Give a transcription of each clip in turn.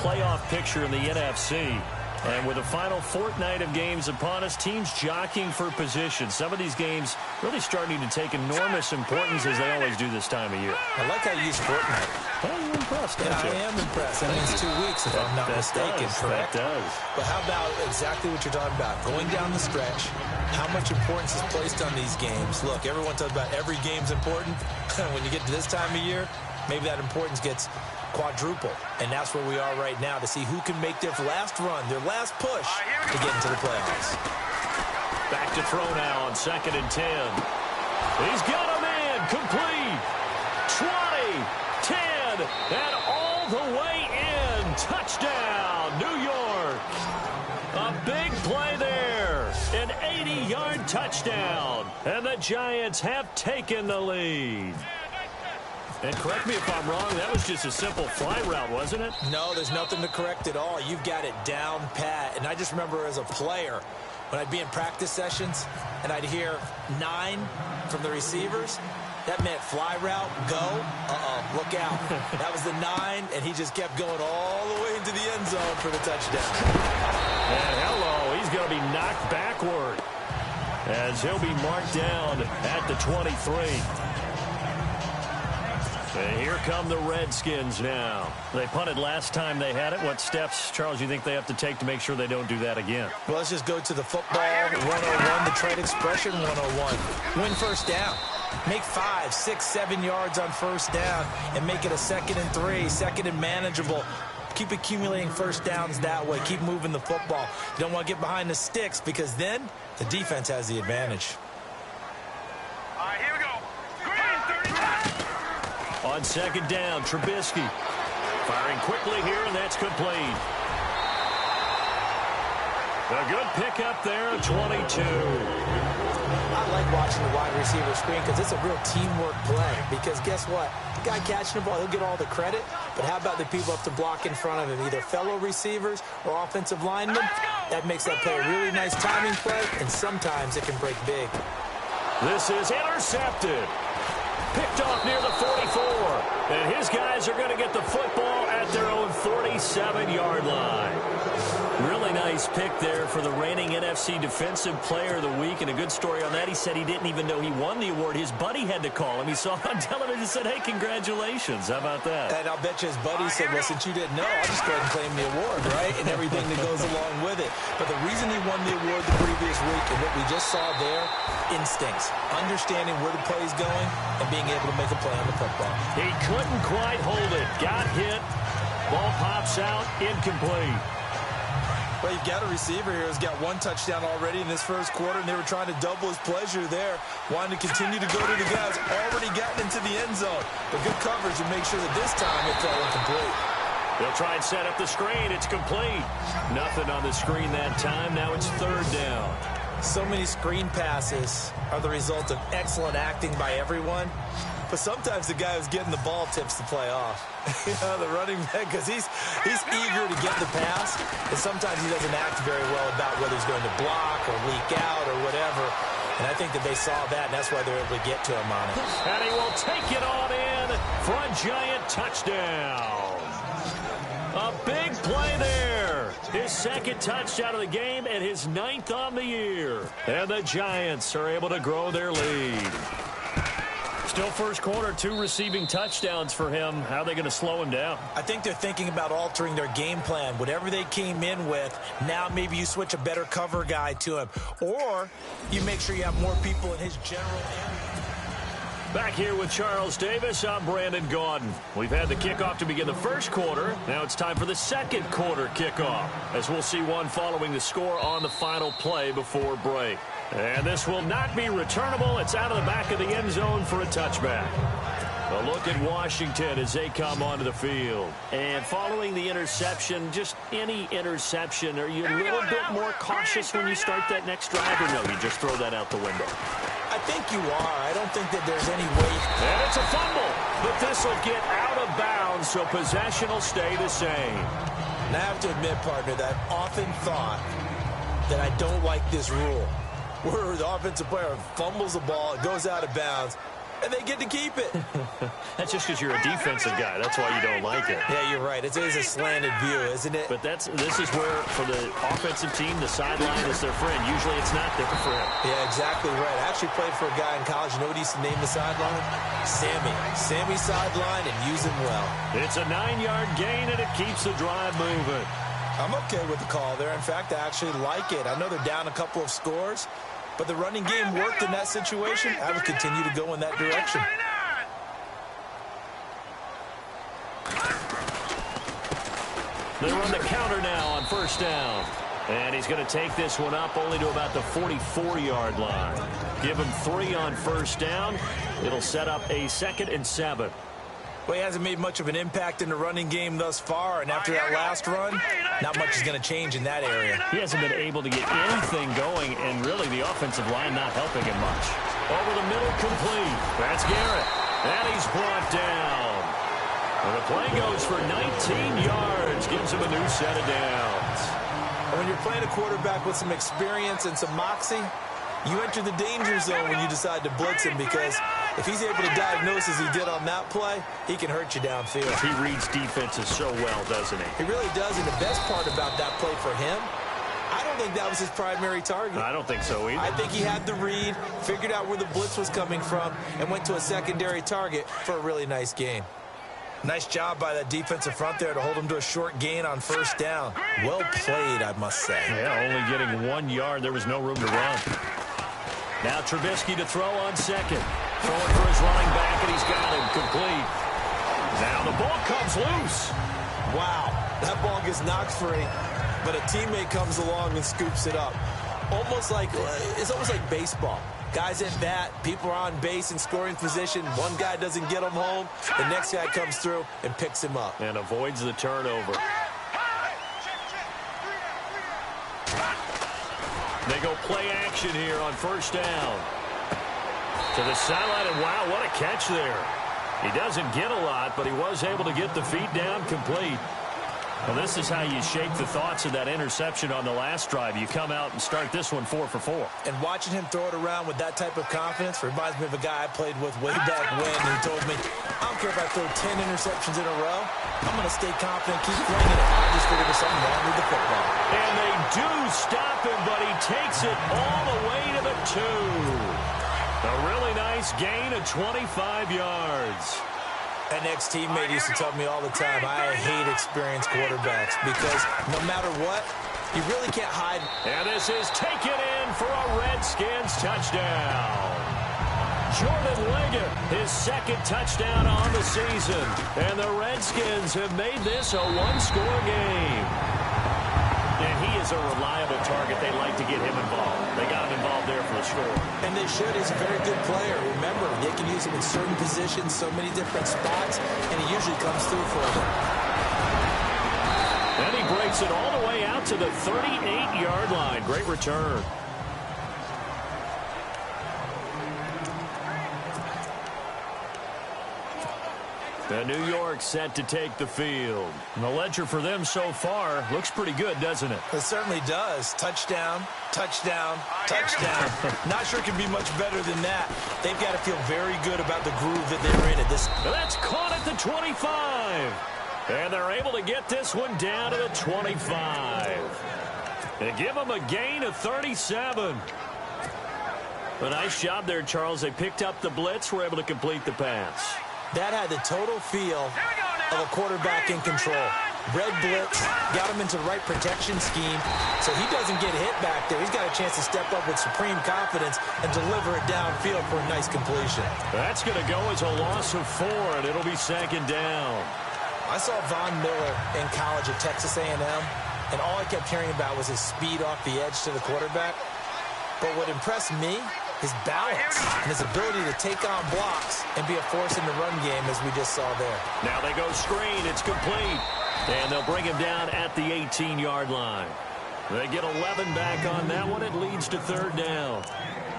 playoff picture in the NFC. And with the final fortnight of games upon us, teams jockeying for position. Some of these games really starting to take enormous importance as they always do this time of year. I like how you use fortnight. Well, you're impressed, aren't you? I am impressed. That means 2 weeks, if I'm not mistaken, correct? That does. But how about exactly what you're talking about? Going down the stretch, how much importance is placed on these games? Look, everyone talks about every game's important. When you get to this time of year, maybe that importance gets quadruple. And that's where we are right now to see who can make their last run, their last push to get into the playoffs. Back to throw now on 2nd and 10. He's got a man complete. 20, 10, and all the way in. Touchdown, New York. A big play there. An 80-yard touchdown. And the Giants have taken the lead. And correct me if I'm wrong, that was just a simple fly route, wasn't it? No, there's nothing to correct at all. You've got it down pat. And I just remember as a player, when I'd be in practice sessions and I'd hear 9 from the receivers, that meant fly route, go, look out. That was the 9, and he just kept going all the way into the end zone for the touchdown. And hello, he's going to be knocked backward as he'll be marked down at the 23. And here come the Redskins now. They punted last time they had it. What steps, Charles, you think they have to take to make sure they don't do that again? Well, let's just go to the football 101, the trade expression 101. Win first down. Make 5, 6, 7 yards on first down and make it a 2nd and 3, 2nd and manageable. Keep accumulating first downs that way. Keep moving the football. You don't want to get behind the sticks because then the defense has the advantage. On 2nd down, Trubisky firing quickly here, and that's complete. A good pickup there at 22. I like watching the wide receiver screen because it's a real teamwork play. Because guess what? The guy catching the ball, he'll get all the credit. But how about the people up to block in front of him? Either fellow receivers or offensive linemen. That makes that play a really nice timing play, and sometimes it can break big. This is intercepted. Picked off near the 44. And his guys are going to get the football at their own 47-yard line. Really nice pick there for the reigning NFC Defensive Player of the Week. And a good story on that. He said he didn't even know he won the award. His buddy had to call him. He saw it on television and said, hey, congratulations. How about that? And I'll bet you his buddy said, well, since you didn't know, I'll just go ahead and claim the award, right? And everything that goes along with it. But the reason he won the award the previous week and what we just saw there, instincts, understanding where the play is going and being able to make a play on the football. He couldn't quite hold it. Got hit. Ball pops out. Incomplete. Well, you've got a receiver here who's got 1 touchdown already in this first quarter, and they were trying to double his pleasure there, wanting to continue to go to the guys already gotten into the end zone. But good coverage to make sure that this time it fell incomplete. They'll try and set up the screen. It's complete. Nothing on the screen that time. Now it's 3rd down. So many screen passes are the result of excellent acting by everyone. But sometimes the guy who's getting the ball tips the play off. You know, the running back, because he's eager to get the pass, and sometimes he doesn't act very well about whether he's going to block or leak out or whatever. And I think that they saw that, and that's why they're able to get to him on it. And he will take it on in for a Giant touchdown. A big play there. His 2nd touchdown of the game and his 9th on the year. And the Giants are able to grow their lead. Still first quarter, 2 receiving touchdowns for him. How are they going to slow him down? I think they're thinking about altering their game plan. Whatever they came in with, now maybe you switch a better cover guy to him. Or you make sure you have more people in his general area. Back here with Charles Davis, I'm Brandon Gaudin. We've had the kickoff to begin the first quarter. Now it's time for the second quarter kickoff, as we'll see one following the score on the final play before break. And this will not be returnable. It's out of the back of the end zone for a touchback. A look at Washington as they come onto the field. And following the interception, just any interception, are you a little bit more cautious when you start that next drive, or no, you just throw that out the window? I think you are. I don't think that there's any way. And it's a fumble, but this will get out of bounds, so possession will stay the same. And I have to admit, partner, that I've often thought that I don't like this rule, where the offensive player fumbles the ball, it goes out of bounds, and they get to keep it. That's just because you're a defensive guy. That's why you don't like it. Yeah, you're right. It is a slanted view, isn't it? But this is where, for the offensive team, the sideline is their friend. Usually it's not there for him. Yeah, exactly right. I actually played for a guy in college. You know what he used to name the sideline? Sammy. Sammy sideline, and use him well. It's a 9-yard gain, and it keeps the drive moving. I'm okay with the call there. In fact, I actually like it. I know they're down a couple of scores, but the running game worked in that situation. I would continue to go in that direction. They run the counter now on first down. And he's going to take this one up only to about the 44-yard line. Give him 3 on first down. It'll set up a 2nd and 7. Well, he hasn't made much of an impact in the running game thus far, and after that last run, not much is going to change in that area. He hasn't been able to get anything going, and really the offensive line not helping him much. Over the middle, complete. That's Garrett. And he's brought down. And the play goes for 19 yards. Gives him a new set of downs. When you're playing a quarterback with some experience and some moxie, you enter the danger zone when you decide to blitz him, because if he's able to diagnose as he did on that play, he can hurt you downfield. He reads defenses so well, doesn't he? He really does, and the best part about that play for him, I don't think that was his primary target. I don't think so either. I think he had the read, figured out where the blitz was coming from, and went to a secondary target for a really nice gain. Nice job by that defensive front there to hold him to a short gain on first down. Well played, I must say. Yeah, only getting 1 yard. There was no room to run. Now Trubisky to throw on second. Throwing for his running back, and he's got him complete. Now the ball comes loose. Wow, that ball gets knocked free, but a teammate comes along and scoops it up. It's almost like baseball. Guys at bat, people are on base in scoring position. One guy doesn't get him home. The next guy comes through and picks him up. And avoids the turnover. They go play action here on first down. To the sideline, and wow, what a catch there. He doesn't get a lot, but he was able to get the feet down complete. Well, this is how you shake the thoughts of that interception on the last drive. You come out and start this one 4 for 4. And watching him throw it around with that type of confidence reminds me of a guy I played with way back when who told me, I don't care if I throw 10 interceptions in a row, I'm going to stay confident, keep flinging it. I just figured there's something wrong with the football. And they do stop him, but he takes it all the way to the 2. A really nice gain of 25 yards. An ex-teammate used to tell me all the time, I hate experienced quarterbacks because no matter what, you really can't hide. And this is taken in for a Redskins touchdown. Jordan Leggett, his 2nd touchdown on the season. And the Redskins have made this a 1-score game. And he is a reliable target. They like to get him involved. They got him involved there for the score. And they should. He's a very good player. Remember, they can use him in certain positions, so many different spots, and he usually comes through for them. And he breaks it all the way out to the 38-yard line. Great return. And New York set to take the field. And the ledger for them so far looks pretty good, doesn't it? It certainly does. Touchdown, touchdown, touchdown. Not sure it can be much better than that. They've got to feel very good about the groove that they're in at this. That's caught at the 25. And they're able to get this one down to the 25. They give them a gain of 37. A nice job there, Charles. They picked up the blitz, were able to complete the pass. That had the total feel of a quarterback in control. Red blitz, got him into the right protection scheme, so he doesn't get hit back there. He's got a chance to step up with supreme confidence and deliver it downfield for a nice completion. That's going to go as a loss of 4, and it'll be 2nd down. I saw Von Miller in college at Texas A&M, and all I kept hearing about was his speed off the edge to the quarterback. But what impressed me, his balance and his ability to take on blocks and be a force in the run game, as we just saw there. Now they go screen. It's complete. And they'll bring him down at the 18-yard line. They get 11 back on that one. It leads to 3rd down.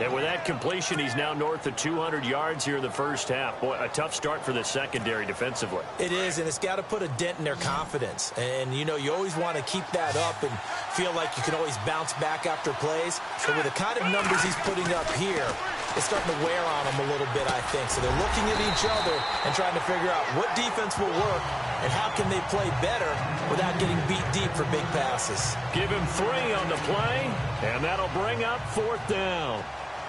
And with that completion, he's now north of 200 yards here in the first half. Boy, a tough start for the secondary defensively. It is, and it's got to put a dent in their confidence. And, you know, you always want to keep that up and feel like you can always bounce back after plays. But with the kind of numbers he's putting up here, is starting to wear on them a little bit, I think. So they're looking at each other and trying to figure out what defense will work and how can they play better without getting beat deep for big passes. Give him 3 on the play, and that'll bring up 4th down.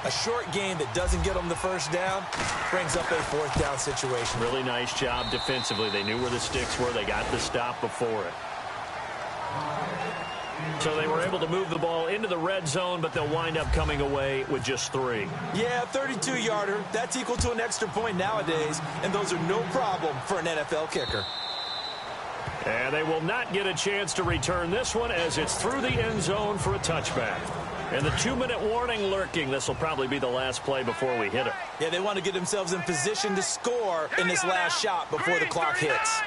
A short game that doesn't get them the first down brings up a 4th down situation. Really nice job defensively. They knew where the sticks were. They got the stop before it. So they were able to move the ball into the red zone, but they'll wind up coming away with just 3. Yeah, 32-yarder. That's equal to an extra point nowadays, and those are no problem for an NFL kicker. And they will not get a chance to return this one as it's through the end zone for a touchback. And the 2-minute warning lurking. This will probably be the last play before we hit it. Yeah, they want to get themselves in position to score in this last shot before the clock hits.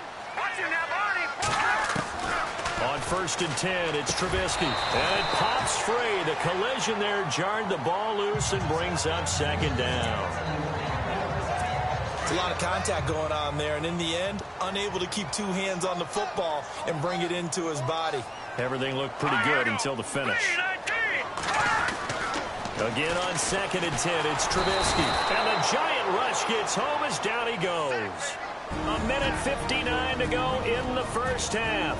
On 1st and 10, it's Trubisky. And it pops free. The collision there jarred the ball loose and brings up 2nd down. It's a lot of contact going on there, and in the end, unable to keep 2 hands on the football and bring it into his body. Everything looked pretty good until the finish. Again on 2nd and 10, it's Trubisky. And the giant rush gets home as down he goes. 1:59 to go in the first half.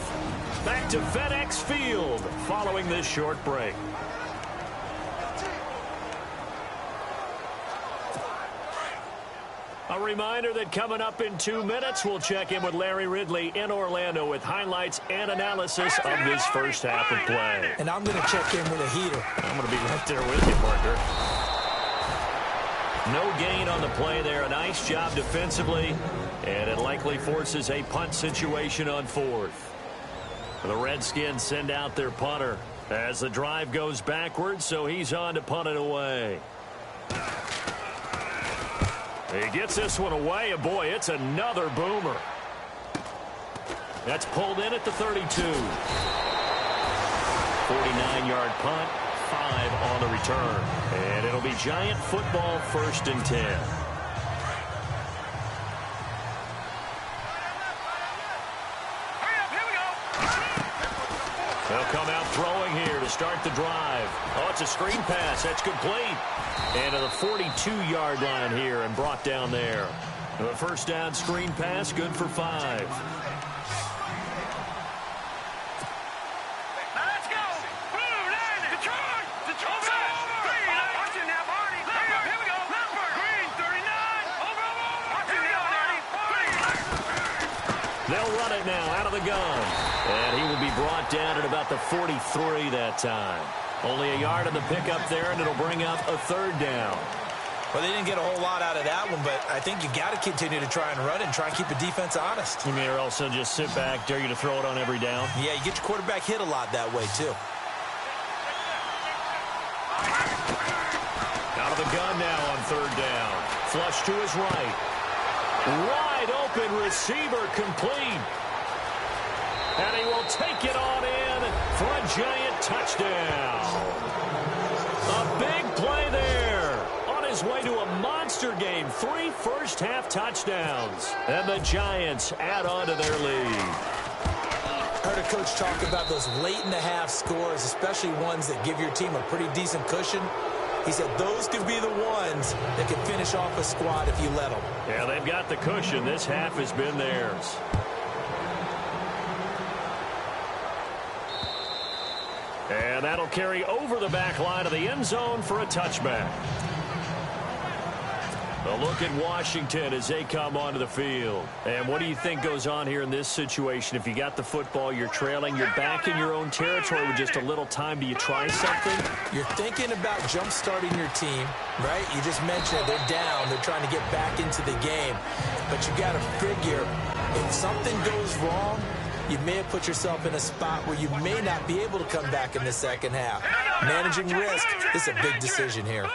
Back to FedEx Field following this short break. A reminder that coming up in 2 minutes, we'll check in with Larry Ridley in Orlando with highlights and analysis of this first half of play. And I'm going to check in with a heater. I'm going to be right there with you, Parker. No gain on the play there. A nice job defensively, and it likely forces a punt situation on 4th. The Redskins send out their punter as the drive goes backwards, so he's on to punt it away. He gets this one away, and boy, it's another boomer. That's pulled in at the 32. 49-yard punt, 5 on the return. And it'll be Giant football 1st and 10. They'll come out throwing here to start the drive. Oh, it's a screen pass. That's complete. And to the 42-yard line here and brought down there. The 1st down screen pass, good for 5. Let's go. Blue line, Detroit. Detroit. Watching now, Barney. Here we go. Green, 39. Over. Watching now, Barney. They'll run it now out of the gun. And he will be brought down at about the 43 that time. Only a yard on the pickup there, and it'll bring up a 3rd down. Well, they didn't get a whole lot out of that one, but I think you got to continue to try and run it and try and keep the defense honest. You mean, or else they'll just sit back, dare you to throw it on every down? Yeah, you get your quarterback hit a lot that way, too. Out of the gun now on 3rd down. Flush to his right. Wide open receiver complete. And he will take it on in for a Giant touchdown. A big play there. On his way to a monster game. 3 first-half touchdowns. And the Giants add on to their lead. Heard a coach talk about those late-in-the-half scores, especially ones that give your team a pretty decent cushion. He said those could be the ones that can finish off a squad if you let them. Yeah, they've got the cushion. This half has been theirs. And that'll carry over the back line of the end zone for a touchback. A look at Washington as they come onto the field. And what do you think goes on here in this situation? If you got the football, you're trailing, you're back in your own territory with just a little time. Do you try something? You're thinking about jump-starting your team, right? You just mentioned it. They're down. They're trying to get back into the game. But you got to figure if something goes wrong, you may have put yourself in a spot where you may not be able to come back in the second half. Managing risk is a big decision here.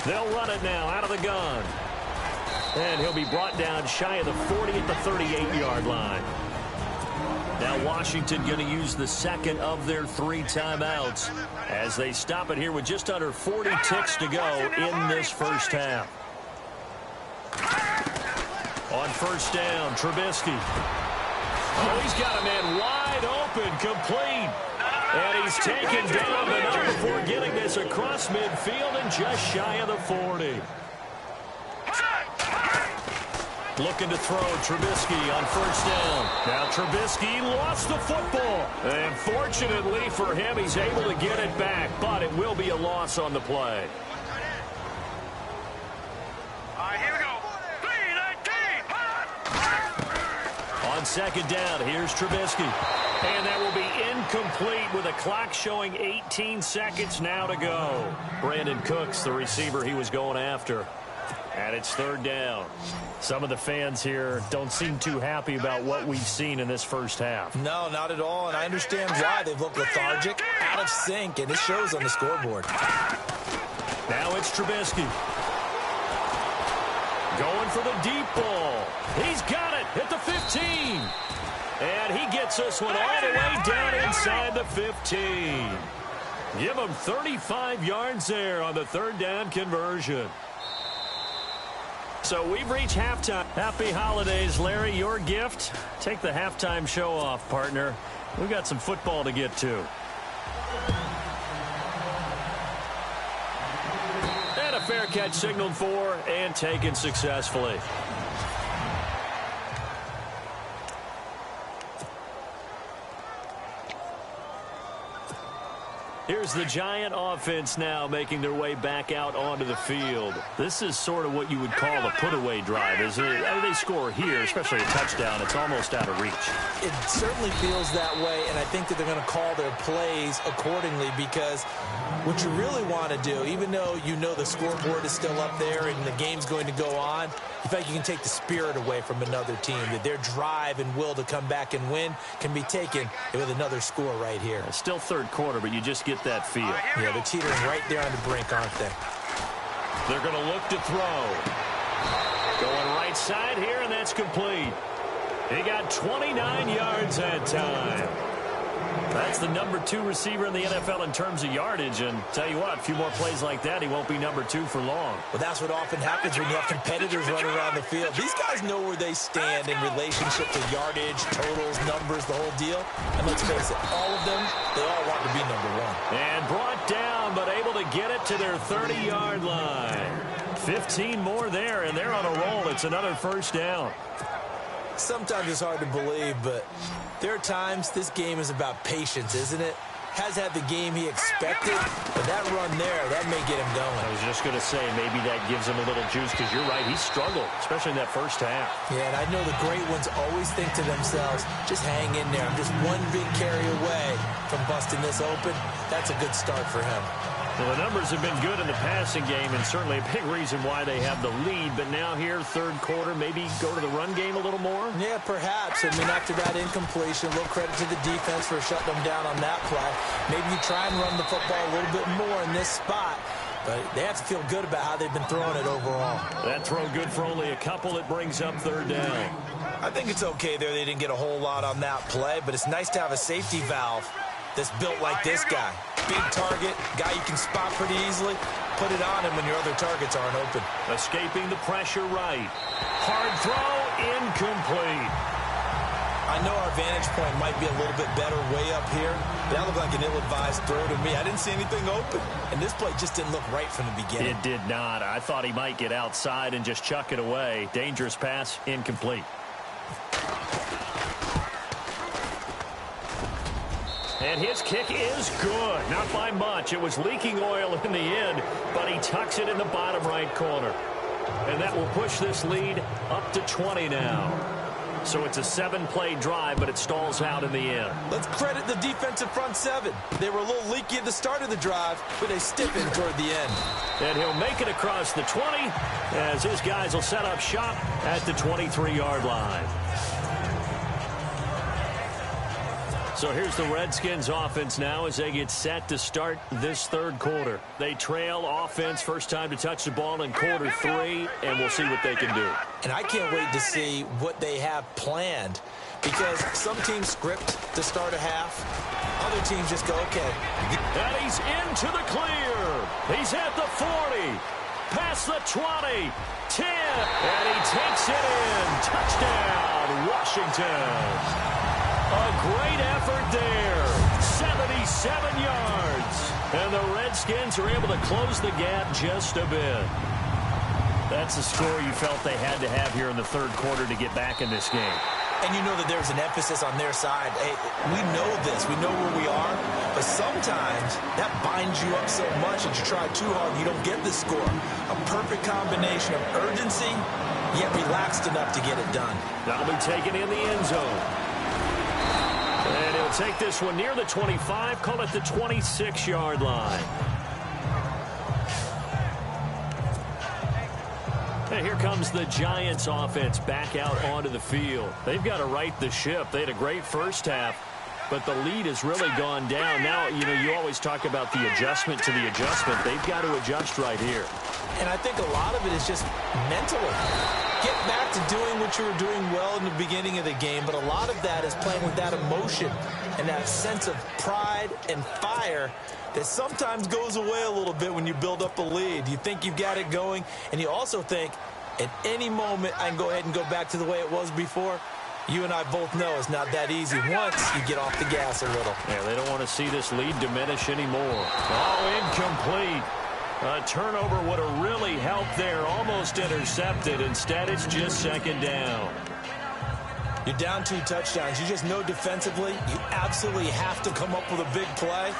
They'll run it now out of the gun. And he'll be brought down shy of the 40 at the 38-yard line. Now Washington going to use the second of their 3 timeouts as they stop it here with just under 40 ticks to go in this first half. On first down, Trubisky. Oh, he's got a man wide open, complete. And he's taken down, but not before getting this across midfield and just shy of the 40. Looking to throw Trubisky on first down. Now Trubisky lost the football. And fortunately for him, he's able to get it back, but it will be a loss on the play. All right, here we go. 3-19. On second down, here's Trubisky. And that will be incomplete with a clock showing 18 seconds now to go. Brandon Cooks, the receiver he was going after. And it's third down. Some of the fans here don't seem too happy about what we've seen in this first half. No, not at all, and I understand why. They've looked lethargic, out of sync, and it shows on the scoreboard. Now it's Trubisky. Going for the deep ball. He's got it at the 15. And he gets this one all the way down inside the 15. Give him 35 yards there on the third down conversion. So we've reached halftime. Happy holidays, Larry. Your gift? Take the halftime show off, partner. We've got some football to get to. And a fair catch signaled for and taken successfully. Here's the Giant offense now making their way back out onto the field. This is sort of what you would call a put-away drive, isn't it? I mean, they score here, especially a touchdown. It's almost out of reach. It certainly feels that way, and I think that they're going to call their plays accordingly because what you really want to do, even though you know the scoreboard is still up there and the game's going to go on, in fact, you can take the spirit away from another team. That their drive and will to come back and win can be taken with another score right here. It's still third quarter, but you just get that feel. Yeah, they're teetering right there on the brink, aren't they? They're going to look to throw. Going right side here, and that's complete. He got 29 yards that time. That's the #2 receiver in the NFL in terms of yardage, and tell you what, a few more plays like that, he won't be #2 for long. Well, that's what often happens when you have competitors running around the field. These guys know where they stand in relationship to yardage, totals, numbers, the whole deal. And let's face it, all of them, they all want to be #1. And brought down, but able to get it to their 30-yard line. 15 more there, and they're on a roll. It's another first down. Sometimes it's hard to believe, but there are times this game is about patience, isn't it? Has had the game he expected, but that run there, that may get him going. I was just going to say, maybe that gives him a little juice, because you're right, he struggled, especially in that first half. Yeah, and I know the great ones always think to themselves, just hang in there. I'm just one big carry away from busting this open. That's a good start for him. Well, the numbers have been good in the passing game, and certainly a big reason why they have the lead. But now here, third quarter, maybe go to the run game a little more? Yeah, perhaps. I mean, after that incompletion, a little credit to the defense for shutting them down on that play. Maybe you try and run the football a little bit more in this spot. But they have to feel good about how they've been throwing it overall. That throw good for only a couple. It brings up third down. I think it's okay there. They didn't get a whole lot on that play, but it's nice to have a safety valve that's built like this guy. Big target, guy you can spot pretty easily. Put it on him when your other targets aren't open. Escaping the pressure right. Hard throw, incomplete. I know our vantage point might be a little bit better way up here. That looked like an ill-advised throw to me. I didn't see anything open. And this play just didn't look right from the beginning. It did not. I thought he might get outside and just chuck it away. Dangerous pass, incomplete. And his kick is good. Not by much. It was leaking oil in the end, but he tucks it in the bottom right corner. And that will push this lead up to 20 now. So it's a 7-play drive, but it stalls out in the end. Let's credit the defensive front seven. They were a little leaky at the start of the drive, but they stiffened toward the end. And he'll make it across the 20 as his guys will set up shop at the 23-yard line. So here's the Redskins offense now as they get set to start this third quarter. They trail offense, first time to touch the ball in quarter 3, and we'll see what they can do. And I can't wait to see what they have planned, because some teams script to start a half. Other teams just go, okay. And he's into the clear. He's at the 40, past the 20, 10, and he takes it in. Touchdown, Washington. A great effort there. 77 yards. And the Redskins are able to close the gap just a bit. That's the score you felt they had to have here in the third quarter to get back in this game. And you know that there's an emphasis on their side. Hey, we know this. We know where we are. But sometimes that binds you up so much that you try too hard and you don't get the score. A perfect combination of urgency, yet relaxed enough to get it done. That'll be taken in the end zone. And he'll take this one near the 25, call it the 26-yard line. And here comes the Giants offense back out onto the field. They've got to right the ship. They had a great first half, but the lead has really gone down. Now, you know, you always talk about the adjustment to the adjustment. They've got to adjust right here. And I think a lot of it is just mentally. Get back to doing what you were doing well in the beginning of the game, but a lot of that is playing with that emotion and that sense of pride and fire that sometimes goes away a little bit when you build up a lead. You think you've got it going, and you also think at any moment I can go ahead and go back to the way it was before. You and I both know it's not that easy once you get off the gas a little. Yeah, they don't want to see this lead diminish anymore. Oh, incomplete. A turnover would have really helped there. Almost intercepted. Instead, it's just second down. You're down 2 touchdowns. You just know defensively you absolutely have to come up with a big play.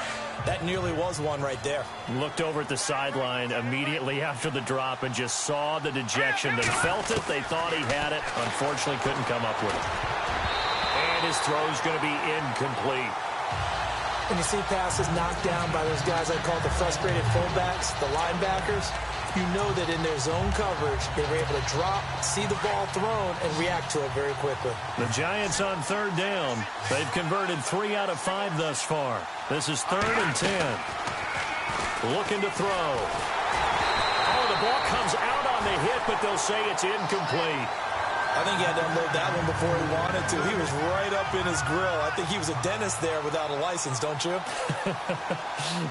That nearly was one right there. Looked over at the sideline immediately after the drop and just saw the dejection. They felt it. They thought he had it. Unfortunately, couldn't come up with it. And his throw's going to be incomplete. When you see passes knocked down by those guys I call the frustrated fullbacks, the linebackers, you know that in their zone coverage, they were able to drop, see the ball thrown, and react to it very quickly. The Giants on third down. They've converted 3 out of 5 thus far. This is 3rd and 10. Looking to throw. Oh, the ball comes out on the hit, but they'll say it's incomplete. I think he had to unload that one before he wanted to. He was right up in his grill. I think he was a dentist there without a license, don't you?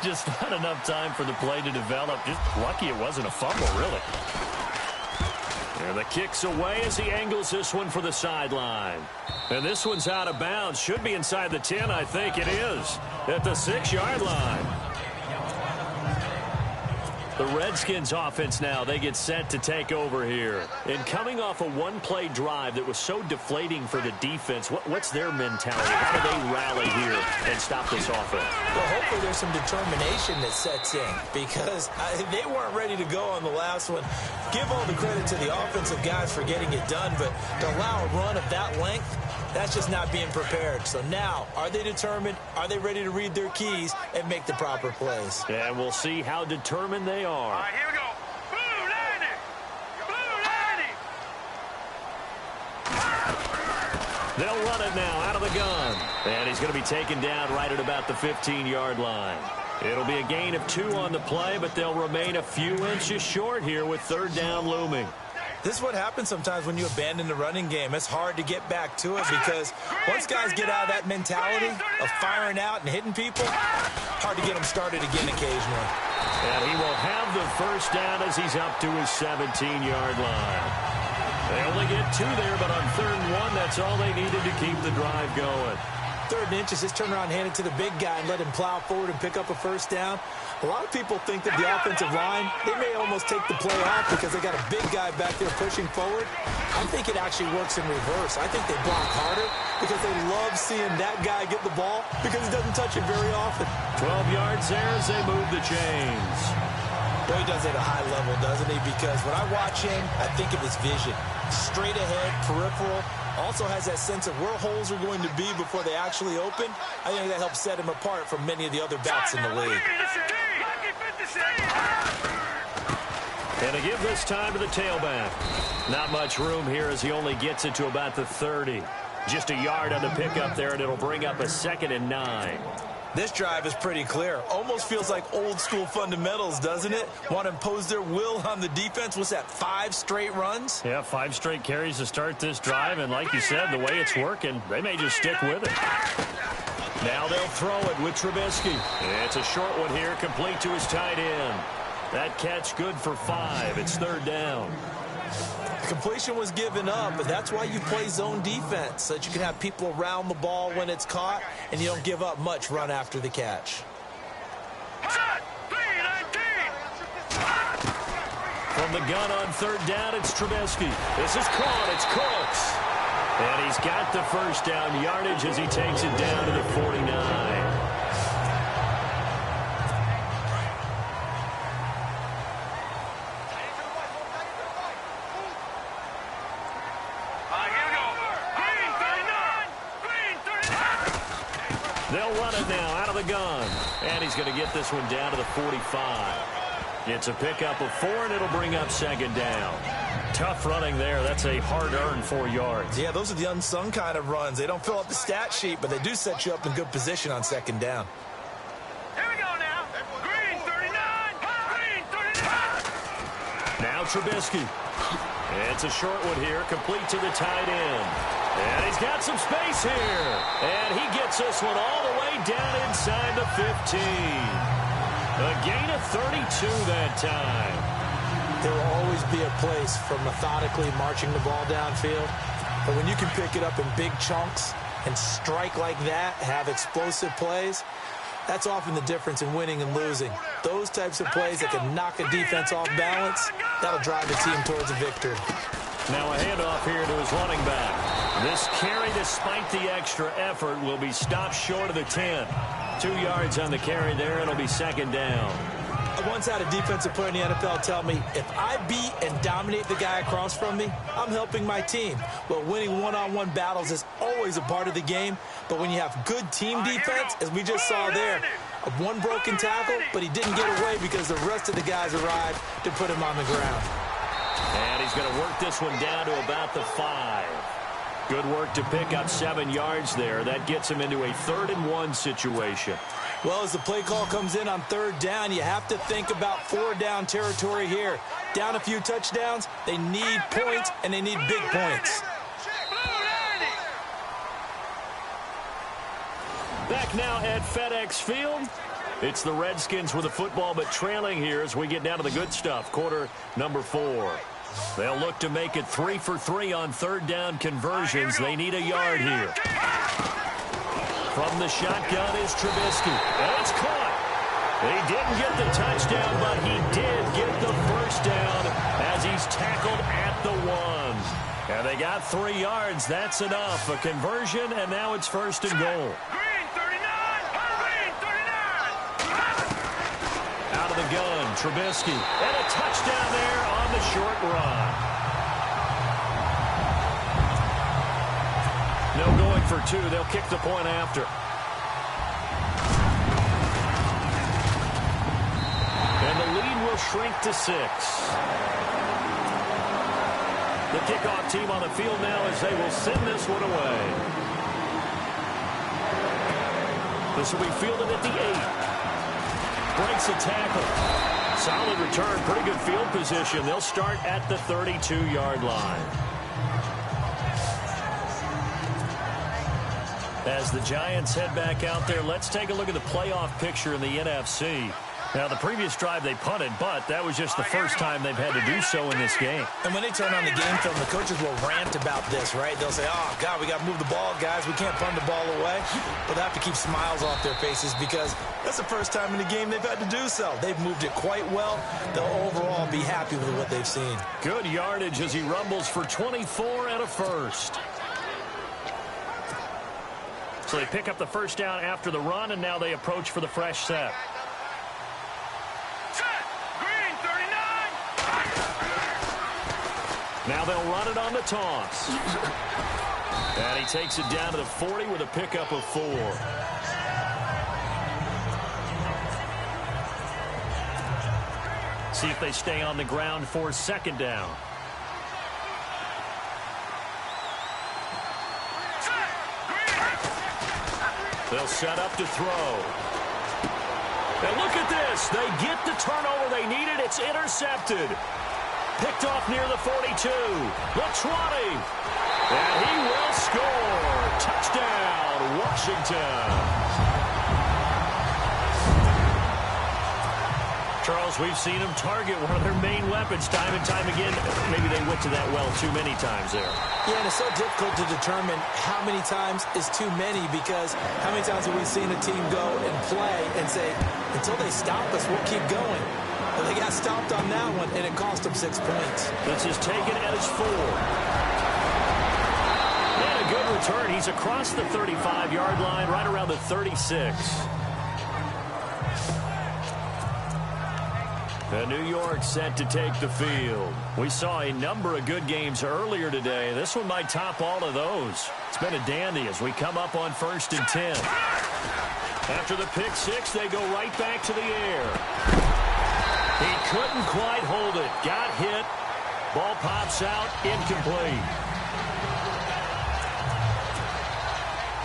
Just not enough time for the play to develop. Just lucky it wasn't a fumble, really. And the kick's away as he angles this one for the sideline. And this one's out of bounds. Should be inside the 10, I think it is. At the 6-yard line. The Redskins offense now, they get set to take over here. And coming off a one-play drive that was so deflating for the defense, what's their mentality? How do they rally here and stop this offense? Well, hopefully there's some determination that sets in because they weren't ready to go on the last one. Give all the credit to the offensive guys for getting it done, but to allow a run of that length, that's just not being prepared. So now, are they determined? Are they ready to read their keys and make the proper plays? And we'll see how determined they are. All right, here we go. Blue 90. Blue 90. They'll run it now out of the gun. And he's going to be taken down right at about the 15-yard line. It'll be a gain of 2 on the play, but they'll remain a few inches short here with 3rd down looming. This is what happens sometimes when you abandon the running game. It's hard to get back to it because once guys get out of that mentality of firing out and hitting people, hard to get them started again occasionally. And he will have the first down as he's up to his 17-yard line. They only get 2 there, but on 3rd and 1, that's all they needed to keep the drive going. 3rd and inches, just turn around and hand it to the big guy and let him plow forward and pick up a first down. A lot of people think that the offensive line, they may almost take the play off because they got a big guy back there pushing forward. I think it actually works in reverse. I think they block harder because they love seeing that guy get the ball because he doesn't touch it very often. 12 yards there as they move the chains. Well, he does it at a high level, doesn't he? Because when I watch him, I think of his vision. Straight ahead, peripheral. Also has that sense of where holes are going to be before they actually open. I think that helps set him apart from many of the other backs in the league. And to give this time to the tailback. Not much room here as he only gets it to about the 30. Just a yard on the pickup there, and it'll bring up a 2nd and 9. This drive is pretty clear. Almost feels like old school fundamentals, doesn't it? Want to impose their will on the defense. What's that, 5 straight runs? Yeah, 5 straight carries to start this drive, and like you said, the way it's working, they may just stick with it. Now they'll throw it with Trubisky. It's a short one here, complete to his tight end. That catch good for 5. It's 3rd down. completion was given up, but that's why you play zone defense, so that you can have people around the ball when it's caught, and you don't give up much run after the catch. From the gun on third down, it's Trubisky. This is caught. It's Cooks. And he's got the first down yardage as he takes it down to the 49. They'll run it now out of the gun. And he's going to get this one down to the 45. It's a pickup of 4, and it'll bring up second down. Tough running there. That's a hard-earned 4 yards. Yeah, those are the unsung kind of runs. They don't fill up the stat sheet, but they do set you up in good position on second down. Here we go now. Green 39. Green 39. Now Trubisky. It's a short one here, complete to the tight end. And he's got some space here. And he gets this one all the way down inside the 15. A gain of 32 that time. There will always be a place for methodically marching the ball downfield. But when you can pick it up in big chunks and strike like that, have explosive plays, that's often the difference in winning and losing. Those types of plays that can knock a defense off balance, that'll drive the team towards a victory. Now a handoff here to his running back. This carry, despite the extra effort, will be stopped short of the 10. 2 yards on the carry there. It'll be second down. I once had a defensive player in the NFL tell me, if I beat and dominate the guy across from me, I'm helping my team. Well, winning one-on-one battles is always a part of the game, but when you have good team defense, as we just saw there, one broken tackle, but he didn't get away because the rest of the guys arrived to put him on the ground. And he's going to work this one down to about the 5. Good work to pick up 7 yards there. That gets him into a 3rd and 1 situation. Well, as the play call comes in on 3rd down, you have to think about 4-down territory here. Down a few touchdowns, they need points, and they need big points. Back now at FedEx Field. It's the Redskins with the football, but trailing here as we get down to the good stuff. Quarter number 4. They'll look to make it 3 for 3 on 3rd down conversions. They need a yard here. From the shotgun is Trubisky. And it's caught. He didn't get the touchdown, but he did get the first down as he's tackled at the 1. And they got 3 yards. That's enough. A conversion, and now it's 1st and goal. Green 39. Green 39. Out of the gun, Trubisky. And a touchdown there on the short run. No going for 2. They'll kick the point after. And the lead will shrink to 6. The kickoff team on the field now as they will send this one away. This will be fielded at the 8. Breaks a tackle. Solid return, pretty good field position. They'll start at the 32-yard line. As the Giants head back out there, let's take a look at the playoff picture in the NFC. Now, the previous drive they punted, but that was just the first time they've had to do so in this game. And when they turn on the game film, the coaches will rant about this, right? They'll say, oh, God, we got to move the ball, guys. We can't punt the ball away. But they have to keep smiles off their faces because that's the first time in the game they've had to do so. They've moved it quite well. They'll overall be happy with what they've seen. Good yardage as he rumbles for 24 and a first. So they pick up the first down after the run, and now they approach for the fresh set. Green 39. Now they'll run it on the toss. And he takes it down to the 40 with a pickup of 4. See if they stay on the ground for 2nd down. They'll set up to throw. And look at this. They get the turnover they needed. It's intercepted. Picked off near the 42. The 20. And he will score. Touchdown, Washington. Charles, we've seen them target one of their main weapons time and time again. Maybe they went to that well too many times there. Yeah, and it's so difficult to determine how many times is too many, because how many times have we seen a team go and play and say, until they stop us, we'll keep going. But they got stopped on that one, and it cost them 6 points. This is taken as 4. And a good return. He's across the 35-yard line, right around the 36. And New York set to take the field. We saw a number of good games earlier today. This one might top all of those. It's been a dandy as we come up on 1st and 10. After the pick six, they go right back to the air. He couldn't quite hold it. Got hit. Ball pops out. Incomplete.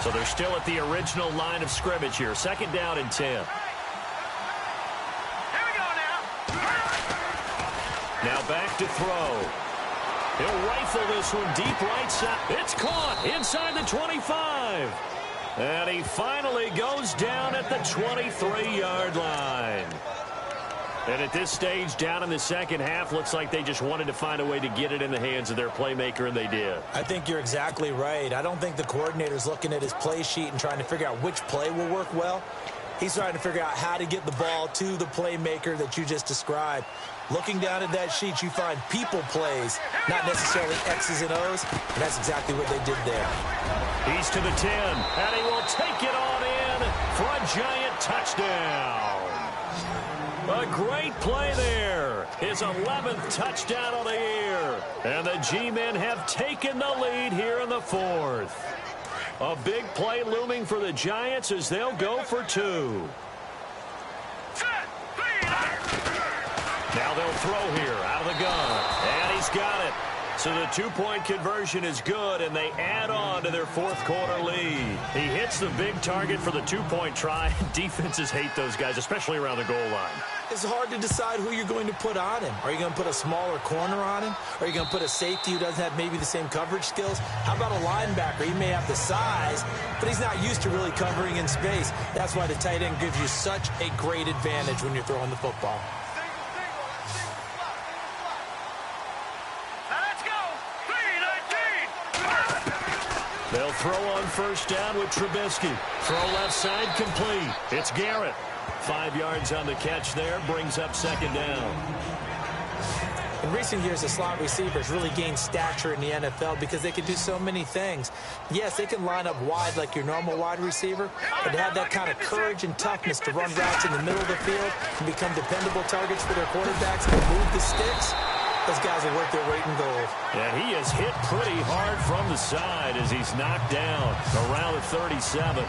So they're still at the original line of scrimmage here. 2nd down and 10. Now back to throw. He'll rifle this one deep right side. It's caught inside the 25. And he finally goes down at the 23-yard line. And at this stage, down in the second half, looks like they just wanted to find a way to get it in the hands of their playmaker, and they did. I think you're exactly right. I don't think the coordinator's looking at his play sheet and trying to figure out which play will work well. He's trying to figure out how to get the ball to the playmaker that you just described. Looking down at that sheet, you find people plays, not necessarily X's and O's, and that's exactly what they did there. He's to the 10, and he will take it on in for a giant touchdown. A great play there. His 11th touchdown of the year. And the G-men have taken the lead here in the 4th. A big play looming for the Giants as they'll go for 2. Now they'll throw here out of the gun. And he's got it. So the 2-point conversion is good, and they add on to their 4th quarter lead. He hits the big target for the 2-point try. Defenses hate those guys, especially around the goal line. It's hard to decide who you're going to put on him. Are you going to put a smaller corner on him? Are you going to put a safety who doesn't have maybe the same coverage skills? How about a linebacker? He may have the size, but he's not used to really covering in space. That's why the tight end gives you such a great advantage when you're throwing the football. They'll throw on 1st down with Trubisky. Throw left side complete. It's Garrett. 5 yards on the catch there. Brings up 2nd down. In recent years, the slot receivers really gained stature in the NFL because they can do so many things. Yes, they can line up wide like your normal wide receiver, but to have that kind of courage and toughness to run routes in the middle of the field and become dependable targets for their quarterbacks and move the sticks, those guys are worth their weight in gold. And he is hit pretty hard from the side as he's knocked down around the 37.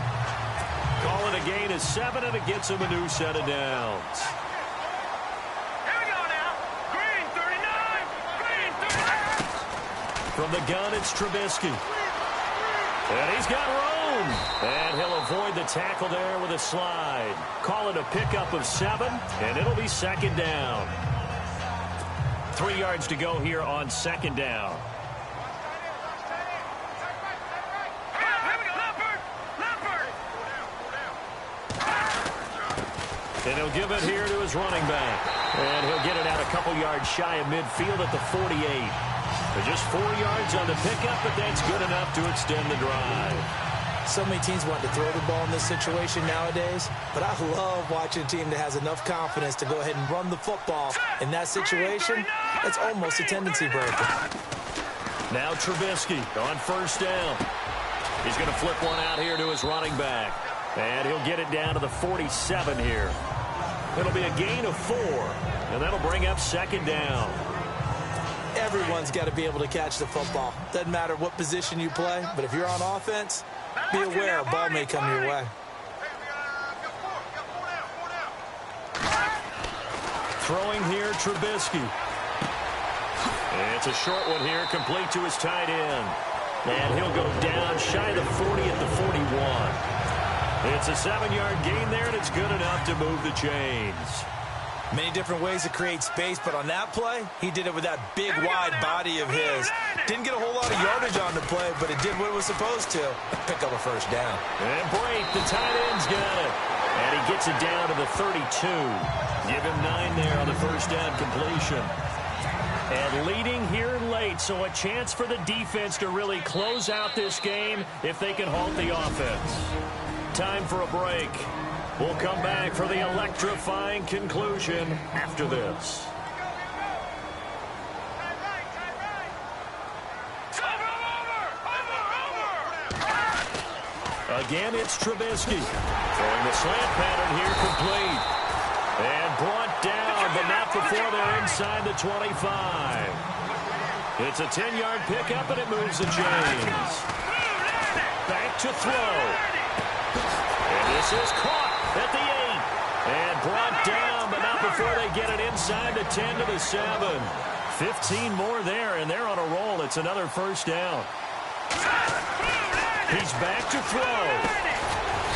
Call it a gain of 7, and it gets him a new set of downs. Here we go now. Green 39. Green 39. From the gun, it's Trubisky. And he's got room. And he'll avoid the tackle there with a slide. Call it a pickup of 7, and it'll be 2nd down. 3 yards to go here on 2nd down. And he'll give it here to his running back. And he'll get it out a couple yards shy of midfield at the 48. But just 4 yards on the pickup, but that's good enough to extend the drive. So many teams want to throw the ball in this situation nowadays, but I love watching a team that has enough confidence to go ahead and run the football. In that situation, it's almost a tendency breaker. Now Trubisky on 1st down. He's going to flip one out here to his running back. And he'll get it down to the 47 here. It'll be a gain of 4, and that'll bring up 2nd down. Everyone's got to be able to catch the football. Doesn't matter what position you play, but if you're on offense, be aware a ball may come your way. Throwing here, Trubisky. And it's a short one here, complete to his tight end. And he'll go down shy of the 40 at the 41. It's a 7-yard gain there, and it's good enough to move the chains. Many different ways to create space, but on that play, he did it with that big, wide body of his. Didn't get a whole lot of yardage on the play, but it did what it was supposed to. Pick up a 1st down. And Brate, the tight end's got it. And he gets it down to the 32. Give him 9 there on the first down completion. And leading here late, so a chance for the defense to really close out this game if they can halt the offense. Time for a break. We'll come back for the electrifying conclusion after this. Again, it's Trubisky. Throwing the slant pattern here complete. And brought down, but not before they're inside the 25. It's a 10-yard pickup, and it moves the chains. Back to throw. And this is caught at the 8. And brought down, but not before they get it inside the 10 to the 7. 15 more there, and they're on a roll. It's another first down. He's back to throw.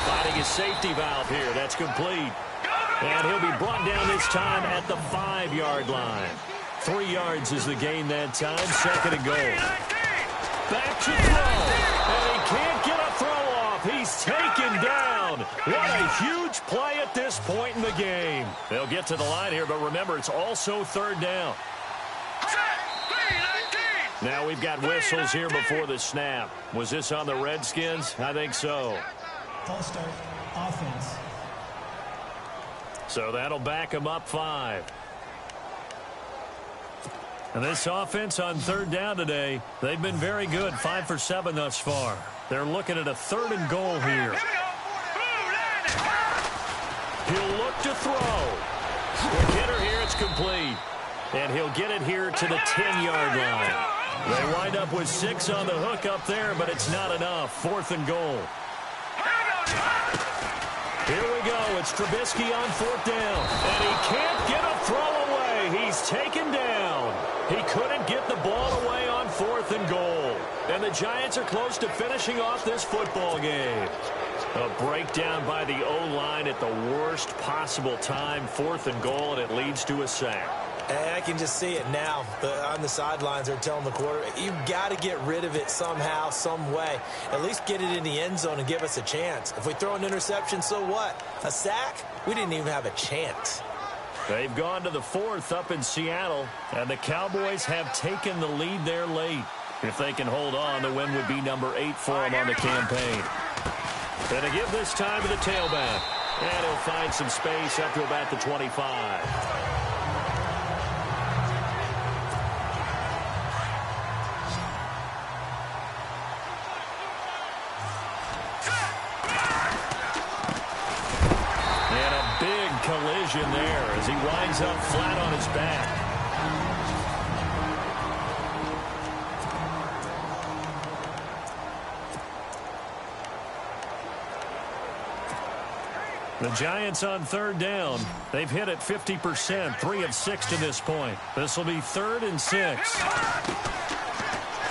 Finding his safety valve here. That's complete. And he'll be brought down this time at the 5-yard line. 3 yards is the gain that time. Second and goal. Back to throw. And he can't get a throw off. He's taken down. What a huge play at this point in the game. They'll get to the line here, but remember, it's also third down. Now we've got whistles here before the snap. Was this on the Redskins? I think so. False start, offense. So that'll back them up 5. And this offense on third down today, they've been very good. 5 for 7 thus far. They're looking at a 3rd and goal here. He'll look to throw. The hitter here, it's complete. And he'll get it here to the 10-yard line. They wind up with 6 on the hook up there, but it's not enough. 4th and goal. Here we go. It's Trubisky on 4th down. And he can't get a throw away. He's taken down. He couldn't get the ball away on 4th and goal. And the Giants are close to finishing off this football game. A breakdown by the O-line at the worst possible time. 4th and goal, and it leads to a sack. And I can just see it now. On the sidelines, they're telling the quarterback, you've got to get rid of it somehow, some way. At least get it in the end zone and give us a chance. If we throw an interception, so what? A sack? We didn't even have a chance. They've gone to the 4th up in Seattle, and the Cowboys have taken the lead there late. If they can hold on, the win would be number 8 for them on the campaign. And to give this time to the tailback. And he'll find some space up to about the 25. Collision there as he winds up flat on his back. The Giants on third down. They've hit it 50%, 3 of 6 to this point. This will be 3rd and 6.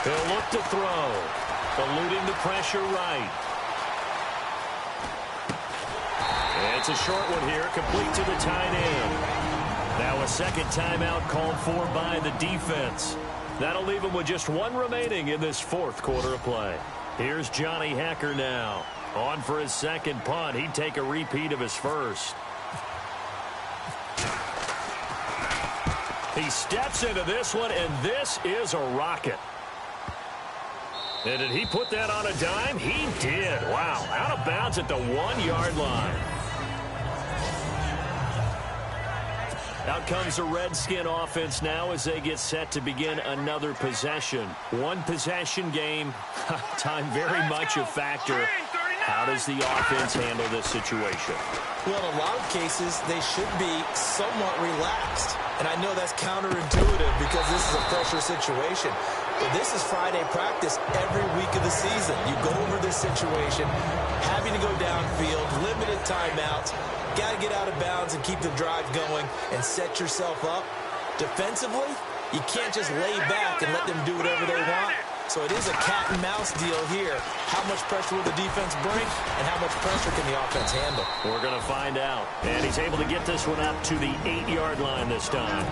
He'll look to throw. Eluding the pressure right. It's a short one here, complete to the tight end. Now a second timeout called for by the defense. That'll leave him with just 1 remaining in this 4th quarter of play. Here's Johnny Hecker now. On for his second punt. He'd take a repeat of his first. He steps into this one, and this is a rocket. And did he put that on a dime? He did. Wow, out of bounds at the 1-yard line. Out comes the Redskin offense now as they get set to begin another possession. 1-possession game. Time very much a factor. How does the offense handle this situation? Well, in a lot of cases, they should be somewhat relaxed. And I know that's counterintuitive because this is a pressure situation. But this is Friday practice every week of the season. You go over this situation, having to go downfield, limited timeouts, got to get out of bounds and keep the drive going and set yourself up. Defensively, you can't just lay back and let them do whatever they want. So it is a cat and mouse deal here. How much pressure will the defense bring and how much pressure can the offense handle? We're going to find out. And he's able to get this one up to the 8-yard line this time.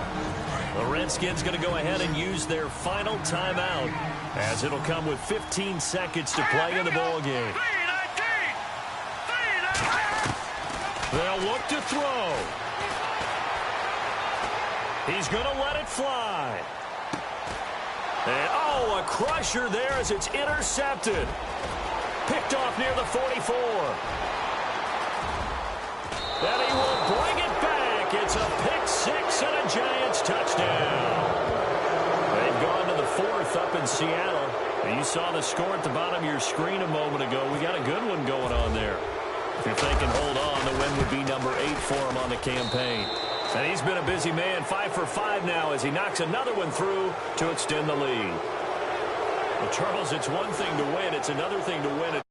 The Redskins going to go ahead and use their final timeout as it'll come with 15 seconds to play in the ball game. They'll look to throw. He's going to let it fly. And, oh, a crusher there as it's intercepted. Picked off near the 44. And he will bring it back. It's a pick six and a Giants touchdown. They've gone to the fourth up in Seattle. And you saw the score at the bottom of your screen a moment ago. We got a good one going on there. If they can hold on, the win would be number 8 for him on the campaign. And he's been a busy man, 5 for 5 now as he knocks another one through to extend the lead. Well, Charles, it's one thing to win. It's another thing to win it.